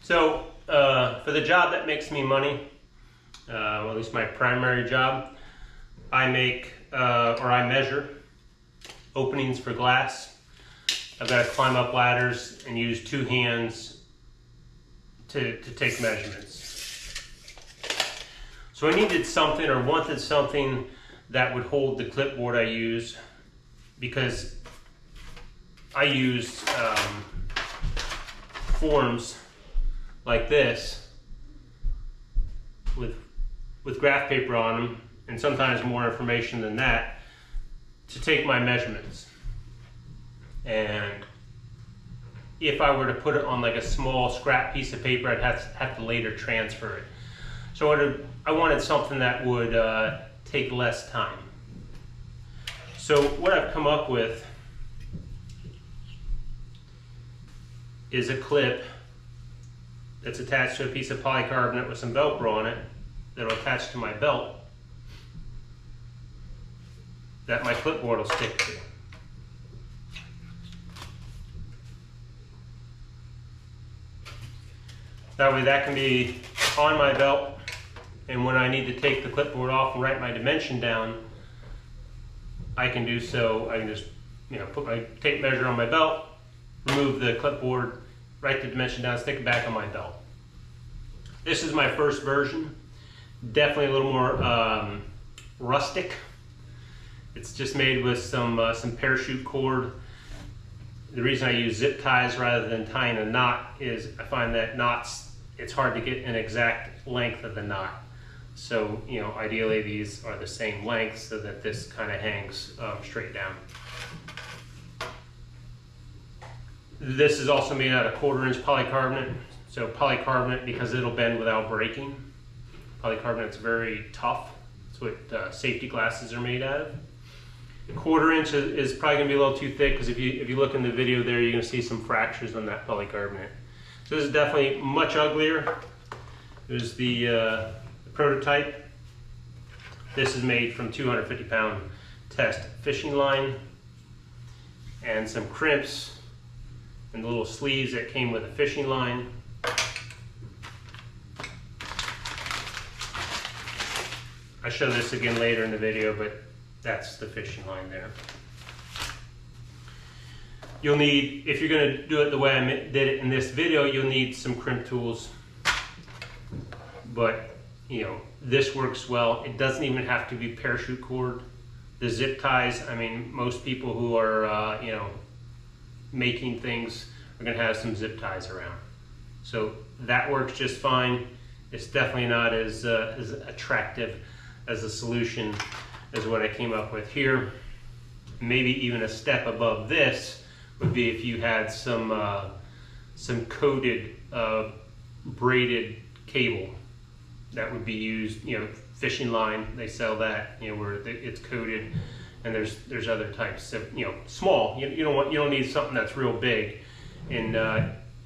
So for the job that makes me money, well, at least my primary job, I make or I measure openings for glass. I've got to climb up ladders and use two hands to take measurements. So I needed something or wanted something that would hold the clipboard I use, because I used forms like this with graph paper on them, and sometimes more information than that, to take my measurements. And if I were to put it on like a small scrap piece of paper, I'd have to later transfer it. So I wanted something that would take less time. So what I've come up with is a clip that's attached to a piece of polycarbonate with some Velcro on it that'll attach to my belt that my clipboard will stick to. That way that can be on my belt, and when I need to take the clipboard off and write my dimension down, I can do so. I can just put my tape measure on my belt, remove the clipboard, write the dimension down, stick it back on my belt. This is my first version. Definitely a little more rustic. It's just made with some parachute cord. The reason I use zip ties rather than tying a knot is I find that knots, it's hard to get an exact length of the knot. So, ideally these are the same length so that this kind of hangs straight down. This is also made out of 1/4 inch polycarbonate. So polycarbonate, because it'll bend without breaking. Polycarbonate's very tough. That's what safety glasses are made out of. 1/4 inch is probably going to be a little too thick, because if you look in the video there, you're going to see some fractures on that polycarbonate. So this is definitely much uglier. There's the prototype. This is made from 250-pound test fishing line and some crimps and the little sleeves that came with a fishing line. I show this again later in the video, but that's the fishing line there. You'll need, if you're going to do it the way I did it in this video, you'll need some crimp tools. But, this works well. It doesn't even have to be parachute cord. The zip ties, most people who are, making things are going to have some zip ties around. So that works just fine. It's definitely not as attractive as a solution as what I came up with here. Maybe even a step above this would be if you had some coated braided cable that would be used, fishing line, they sell that, where it's coated, and there's other types of, small. You don't need something that's real big, and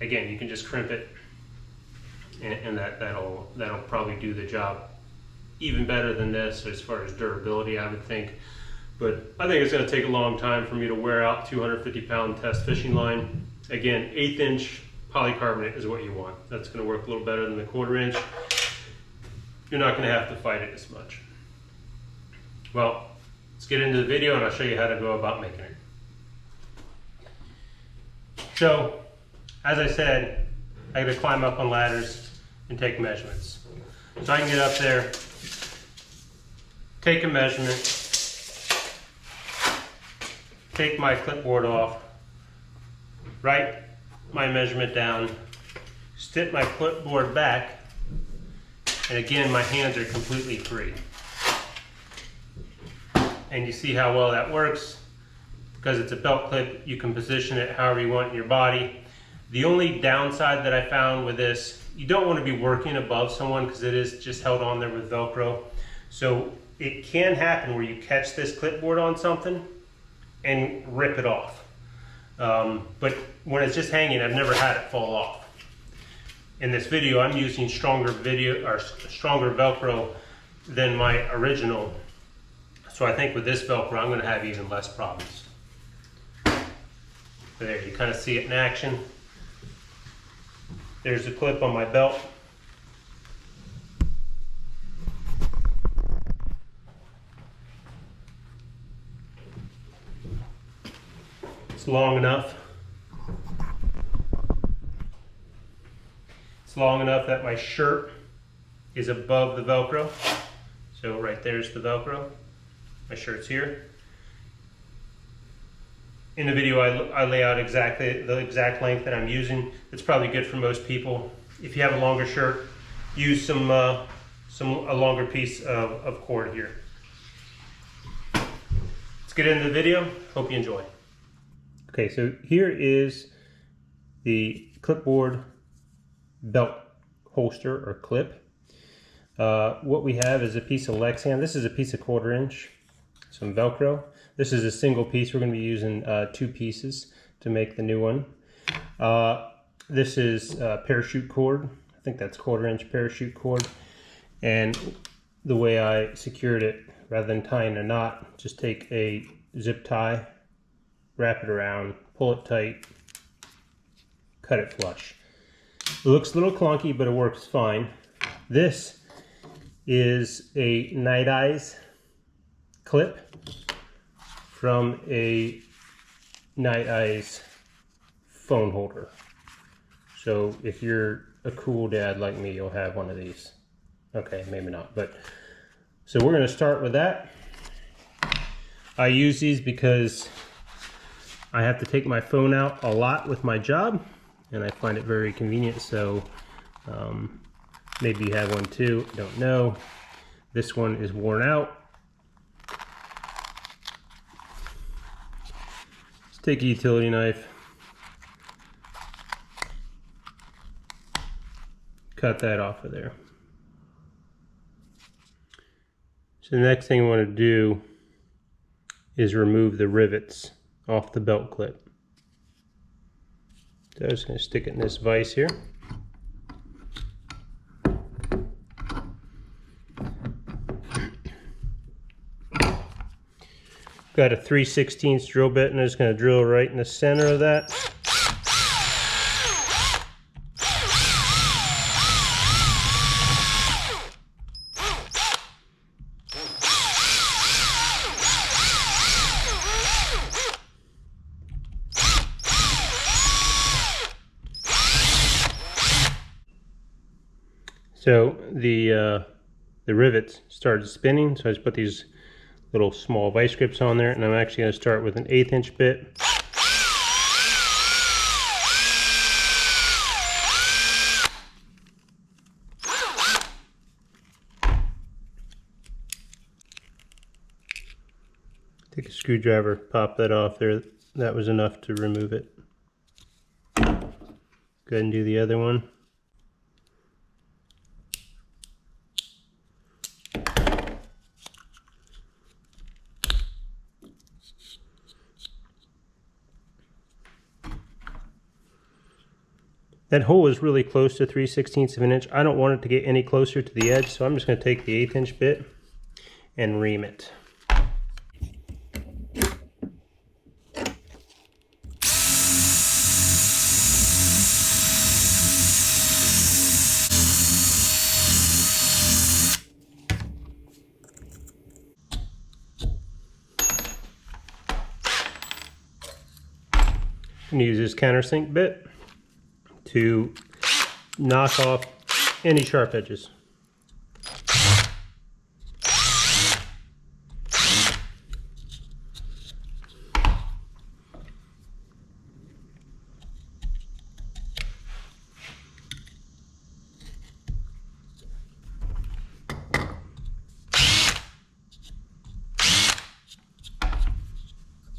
again, you can just crimp it, and that'll probably do the job even better than this as far as durability, I would think. But I think it's going to take a long time for me to wear out 250-pound test fishing line. Again, 1/8 inch polycarbonate is what you want. That's going to work a little better than the 1/4 inch. You're not going to have to fight it as much. Well, let's get into the video and I'll show you how to go about making it. So, as I said, I got to climb up on ladders and take measurements. So I can get up there, take a measurement, take my clipboard off, write my measurement down, step my clipboard back, and again, my hands are completely free. And you see how well that works. Because it's a belt clip, you can position it however you want in your body. The only downside that I found with this, you don't want to be working above someone because it is just held on there with Velcro. So it can happen where you catch this clipboard on something and rip it off. But when it's just hanging, I've never had it fall off. In this video, I'm using stronger Velcro than my original. So I think with this Velcro, I'm going to have even less problems. There, you kind of see it in action. There's the clip on my belt. It's long enough. It's long enough that my shirt is above the Velcro. So right there's the Velcro. My shirt's here. In the video I lay out exactly the exact length that I'm using. It's probably good for most people. If you have a longer shirt, use a longer piece of cord here. Let's get into the video. Hope you enjoy. Okay, so here is the Clipboard belt holster or clip. What we have is a piece of Lexan. This is a piece of 1/4 inch, some Velcro. This is a single piece. We're going to be using 2 pieces to make the new one. This is parachute cord. I think that's 1/4 inch parachute cord. And the way I secured it, rather than tying a knot, just take a zip tie, wrap it around, pull it tight, cut it flush. It looks a little clunky, but it works fine. This is a Night Eyes clip from a Night Eyes phone holder. So if you're a cool dad like me, you'll have one of these. Okay, maybe not, but so we're going to start with that. I use these because I have to take my phone out a lot with my job, and I find it very convenient. So maybe you have one too, I don't know. This one is worn out. Let's take a utility knife, cut that off of there. So the next thing I want to do is remove the rivets off the belt clip. So I'm just going to stick it in this vise here. Got a 3/16 drill bit, and I'm just going to drill right in the center of that. So the rivets started spinning, so I just put these little small vice grips on there, and I'm actually going to start with an 1/8 inch bit. Take a screwdriver, pop that off there. That was enough to remove it. Go ahead and do the other one. That hole is really close to 3/16 of an inch. I don't want it to get any closer to the edge, so I'm just going to take the 1/8 inch bit and ream it. I'm going to use this countersink bit to knock off any sharp edges.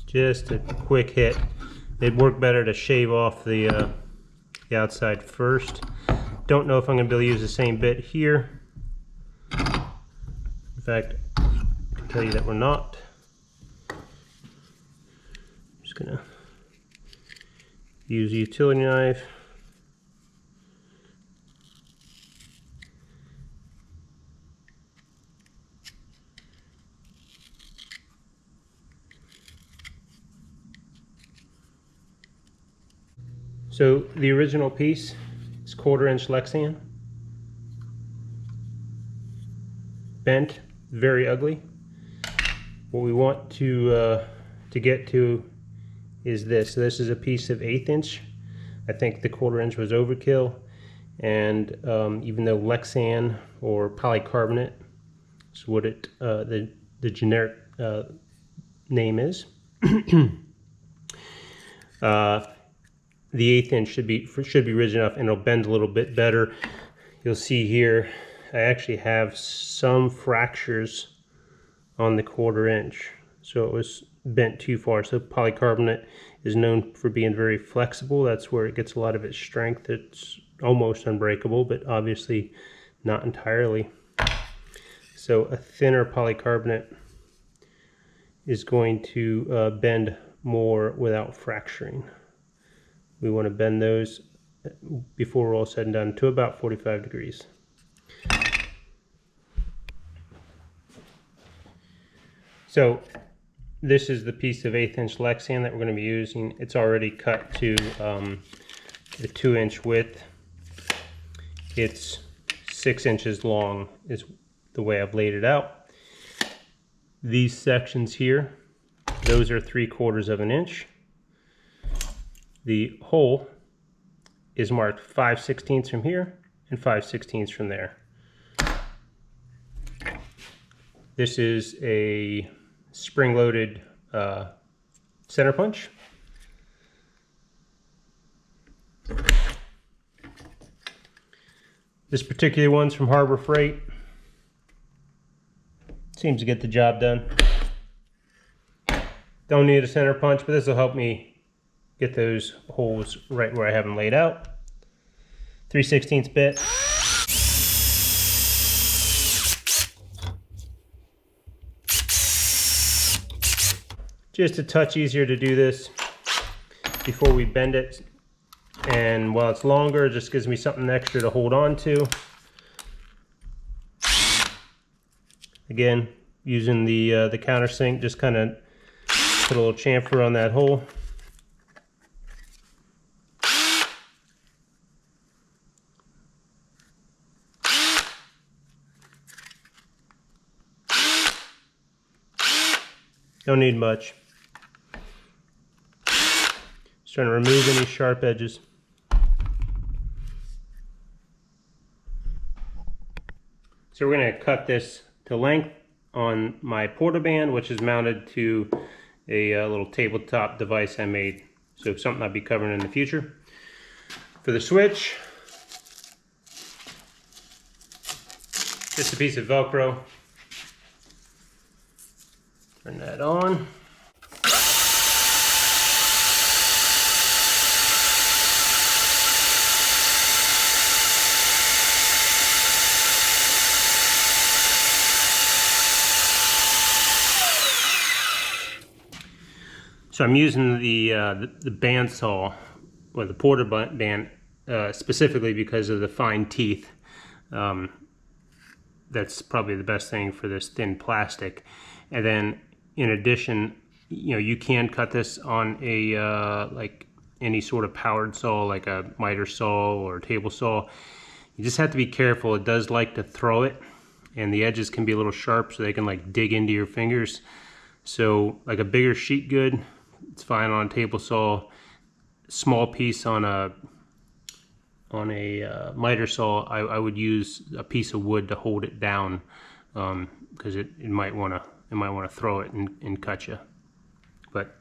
Just a quick hit. It'd work better to shave off the outside first. Don't know if I'm going to be able to use the same bit here. In fact, I can tell you that we're not. I'm just going to use a utility knife. So the original piece is 1/4 inch Lexan. Bent, very ugly. What we want to get to is this. So this is a piece of 1/8 inch. I think the 1/4 inch was overkill, and even though Lexan or polycarbonate is what it the generic name is, the 1/8 inch should be rigid enough, and it'll bend a little bit better. You'll see here I actually have some fractures on the 1/4 inch, so it was bent too far. So polycarbonate is known for being very flexible. That's where it gets a lot of its strength. It's almost unbreakable, but obviously not entirely. So a thinner polycarbonate is going to bend more without fracturing. We want to bend those before we're all said and done to about 45 degrees. So this is the piece of 1/8 inch Lexan that we're going to be using. It's already cut to the 2-inch width. It's 6 inches long is the way I've laid it out. These sections here, those are 3/4 of an inch. The hole is marked 5/16 from here and 5/16 from there. This is a spring-loaded center punch. This particular one's from Harbor Freight. Seems to get the job done. Don't need a center punch, but this will help me get those holes right where I have them laid out. 3/16 bit. Just a touch easier to do this before we bend it, and while it's longer, it just gives me something extra to hold on to. Again, using the countersink, just kind of put a little chamfer on that hole. Don't need much. Just trying to remove any sharp edges. So we're going to cut this to length on my portaband, which is mounted to a little tabletop device I made. So something I'll be covering in the future. For the switch, just a piece of Velcro. Turn that on. So I'm using the bandsaw, or the porta band, specifically because of the fine teeth. That's probably the best thing for this thin plastic. And then, in addition, you can cut this on a like any sort of powered saw, like a miter saw or a table saw. You just have to be careful. It does like to throw it, and the edges can be a little sharp, so they can like dig into your fingers. So, like a bigger sheet good, it's fine on a table saw. Small piece on a miter saw, I would use a piece of wood to hold it down, because it might want to throw it and cut you. But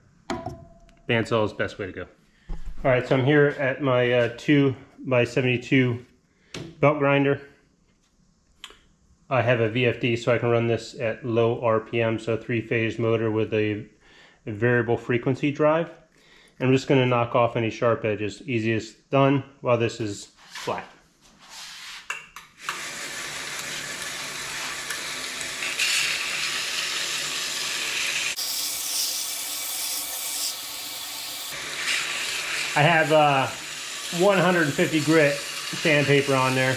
bandsaw is the best way to go. All right, so I'm here at my 2x72 belt grinder. I have a VFD, so I can run this at low RPM, so a 3-phase motor with a variable frequency drive. And I'm just going to knock off any sharp edges. Easiest done while this is flat. I have 150 grit sandpaper on there.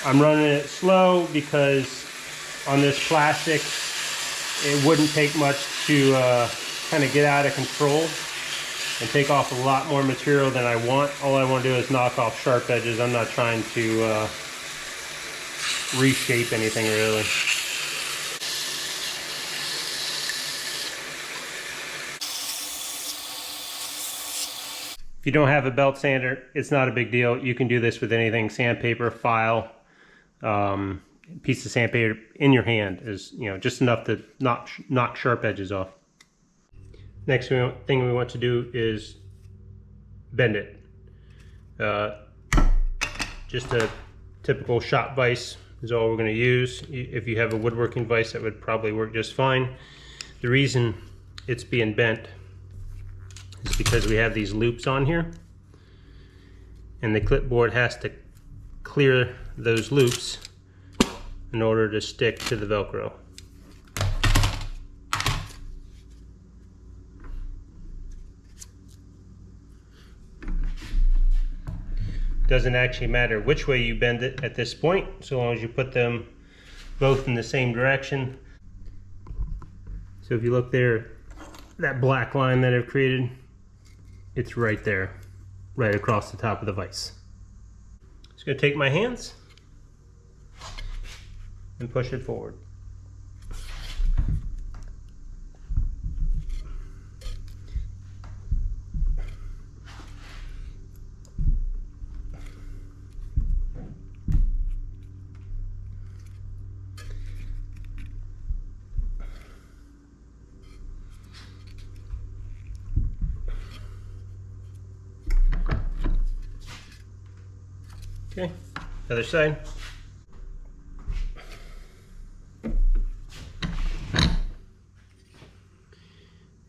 I'm running it slow because on this plastic it wouldn't take much to kind of get out of control. and take off a lot more material than I want. All I want to do is knock off sharp edges. I'm not trying to reshape anything really. If you don't have a belt sander, it's not a big deal. You can do this with anything: sandpaper, file, piece of sandpaper in your hand is, you know, just enough to knock sharp edges off. Next thing we want to do is bend it. Just a typical shop vise is all we're going to use. If you have a woodworking vise, that would probably work just fine. The reason it's being bent is because we have these loops on here, and the clipboard has to clear those loops in order to stick to the Velcro. Doesn't actually matter which way you bend it at this point, so long as you put them both in the same direction. So if you look there, that black line that I've created, it's right there, right across the top of the vise. Just gonna take my hands and push it forward. Okay, other side.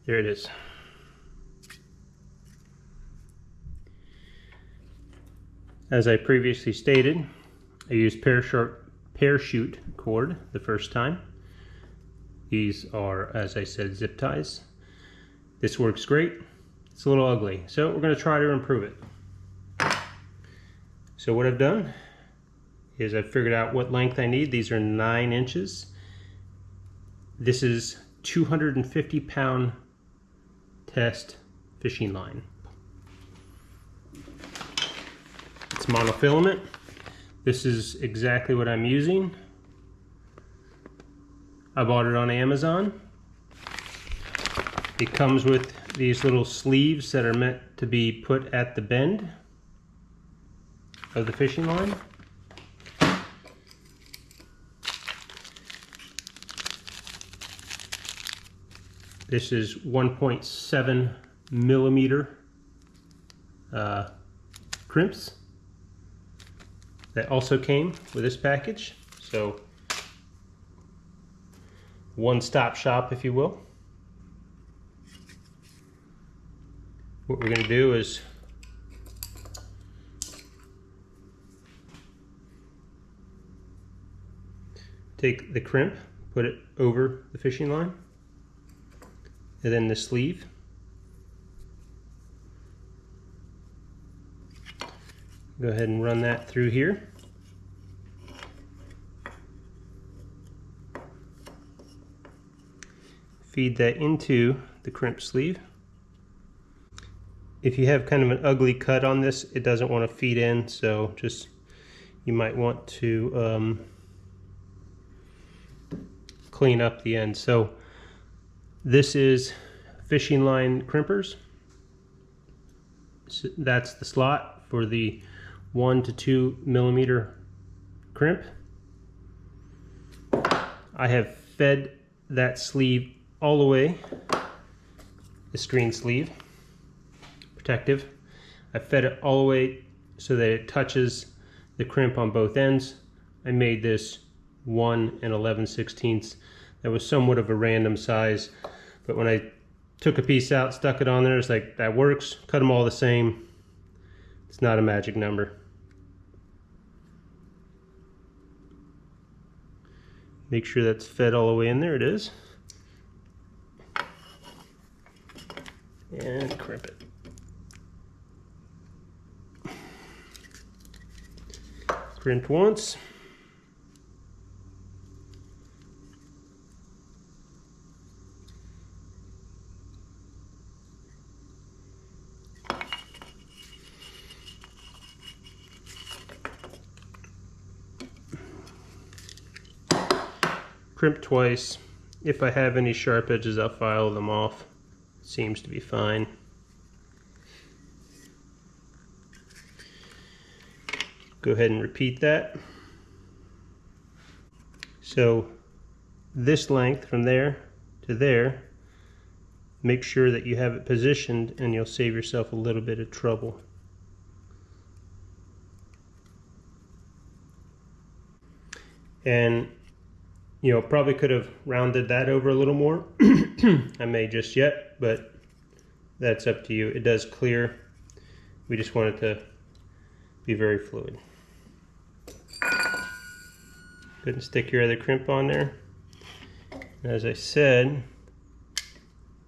There it is. As I previously stated, I used parachute cord the first time. These are, as I said, zip ties. This works great. It's a little ugly, so we're going to try to improve it. So what I've done is I've figured out what length I need. These are 9 inches. This is 250-pound test fishing line. It's monofilament. This is exactly what I'm using. I bought it on Amazon. It comes with these little sleeves that are meant to be put at the bend of the fishing line. This is 1.7 millimeter crimps that also came with this package. So one-stop shop, if you will. What we're going to do is take the crimp, put it over the fishing line, and then the sleeve. Go ahead and run that through here. Feed that into the crimp sleeve. If you have kind of an ugly cut on this, it doesn't want to feed in, so just you might want to clean up the end. So this is fishing line crimpers. So that's the slot for the 1 to 2 millimeter crimp. I have fed that sleeve all the way, the screen sleeve, protective. I fed it all the way so that it touches the crimp on both ends. I made this 1 11/16. That was somewhat of a random size, but when I took a piece out, stuck it on there, it's like, that works. Cut them all the same. It's not a magic number. Make sure that's fed all the way in there. It is. And crimp it. Crimp once. crimp twice. If I have any sharp edges, I'll file them off. Seems to be fine. Go ahead and repeat that. So this length from there to there, make sure that you have it positioned and you'll save yourself a little bit of trouble. And you know, probably could have rounded that over a little more. I may just yet, but that's up to you. It does clear. We just want it to be very fluid. Go ahead and stick your other crimp on there. As I said,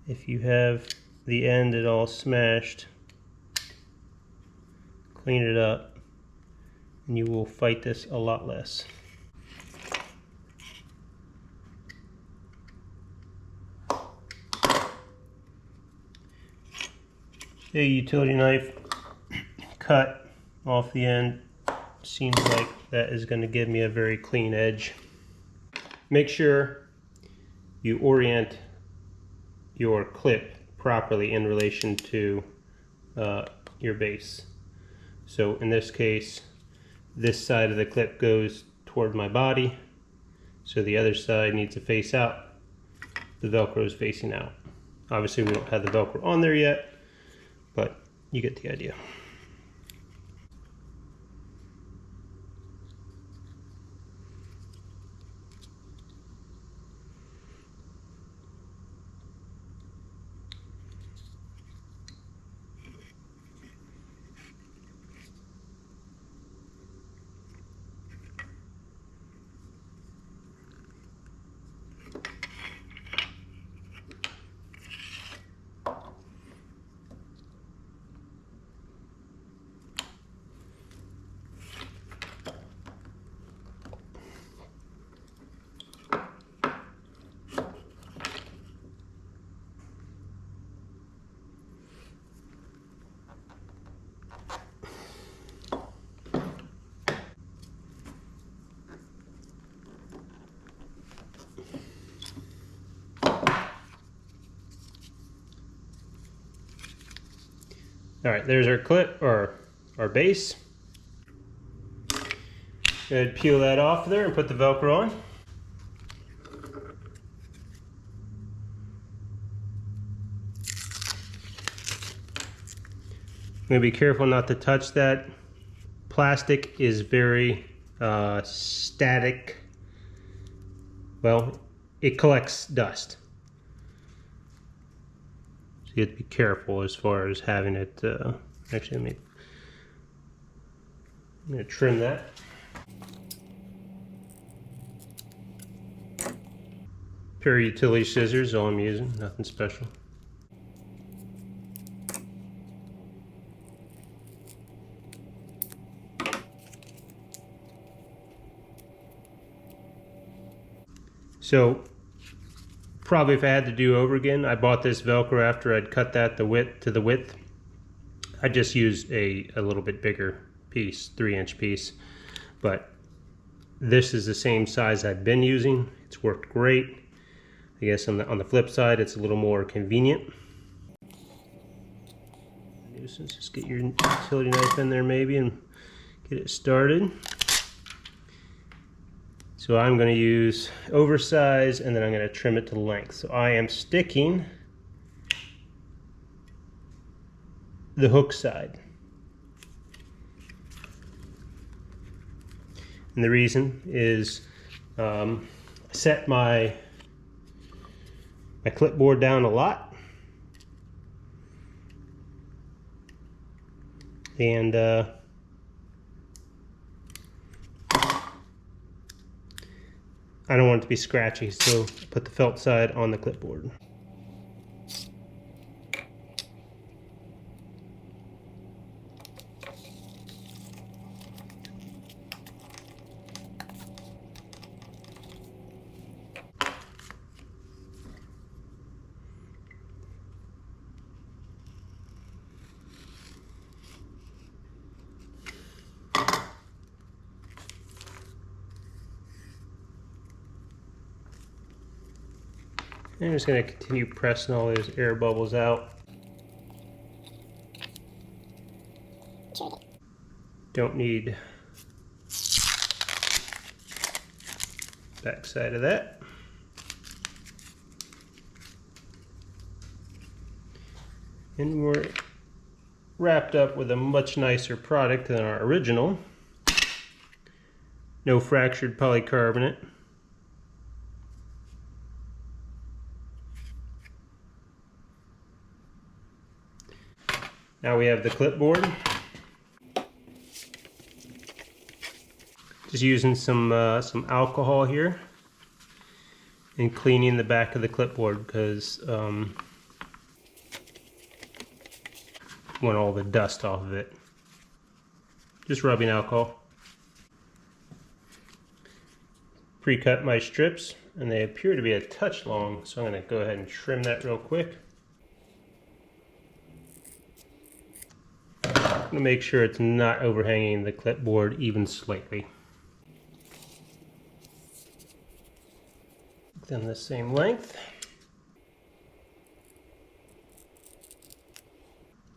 if you have the end at all smashed, clean it up and you will fight this a lot less. A utility knife cut off the end. Seems like that is going to give me a very clean edge. Make sure you orient your clip properly in relation to your base. So in this case, this side of the clip goes toward my body, so the other side needs to face out. The Velcro is facing out. Obviously we don't have the Velcro on there yet, but you get the idea. All right, there's our clip, or our base. Go ahead, peel that off there and put the Velcro on. I'm gonna be careful not to touch that. Plastic is very static. Well, it collects dust. So you have to be careful as far as having it, actually I'm gonna trim that. Pair of utility scissors, all I'm using, nothing special. So probably if I had to do over again, I bought this Velcro after I'd cut that the width. I just used a little bit bigger piece, 3-inch piece, but this is the same size I've been using. It's worked great. I guess on the flip side, it's a little more convenient. Just get your utility knife in there maybe and get it started. So I'm going to use oversize and then I'm going to trim it to length. So I am sticking the hook side. And the reason is I set my clipboard down a lot, and I don't want it to be scratchy, so put the felt side on the clipboard. And I'm just going to continue pressing all those air bubbles out. Don't need back side of that. And we're wrapped up with a much nicer product than our original. No fractured polycarbonate. Now we have the clipboard. Just using some alcohol here and cleaning the back of the clipboard because want all the dust off of it. Just rubbing alcohol. Pre-cut my strips and they appear to be a touch long, so I'm going to go ahead and trim that real quick. I'm going to make sure it's not overhanging the clipboard even slightly. Then the same length.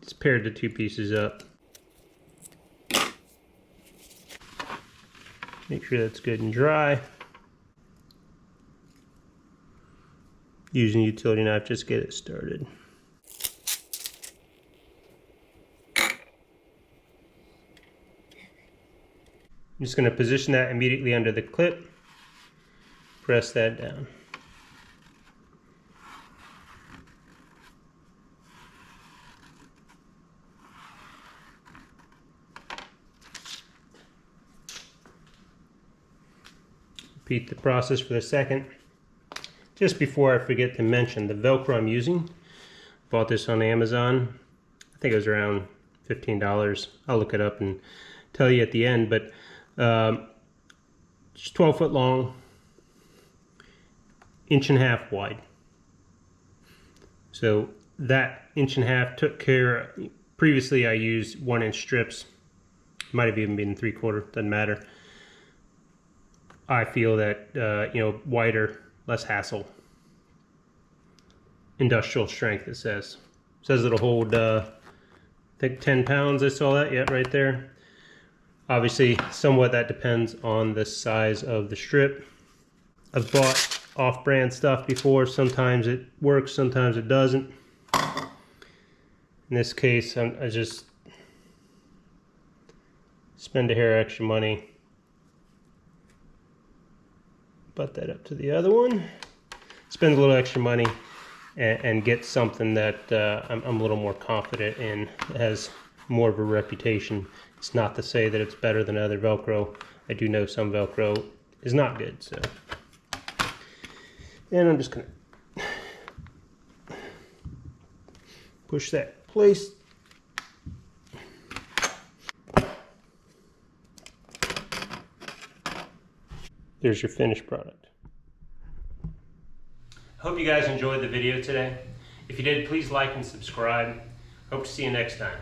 Just paired the two pieces up. Make sure that's good and dry. Using a utility knife, just get it started. I'm just going to position that immediately under the clip. Press that down. Repeat the process for the second. Just before I forget to mention, the Velcro I'm using, bought this on Amazon. I think it was around $15. I'll look it up and tell you at the end, but just 12 foot long, 1.5 inch wide. So that 1.5 inch took care, previously I used 1-inch strips, might have even been 3/4, doesn't matter. I feel that, wider, less hassle. Industrial strength, it says. It says it'll hold, I think 10 pounds, I saw that, yeah, right there. Obviously, somewhat that depends on the size of the strip. I've bought off-brand stuff before. Sometimes it works, sometimes it doesn't. In this case, I just spend a hair extra money. Butt that up to the other one. Spend a little extra money and get something that I'm a little more confident in. It has more of a reputation. It's not to say that it's better than other Velcro. I do know some Velcro is not good, so. And I'm just gonna push that in place. There's your finished product. Hope you guys enjoyed the video today. If you did, please like and subscribe. Hope to see you next time.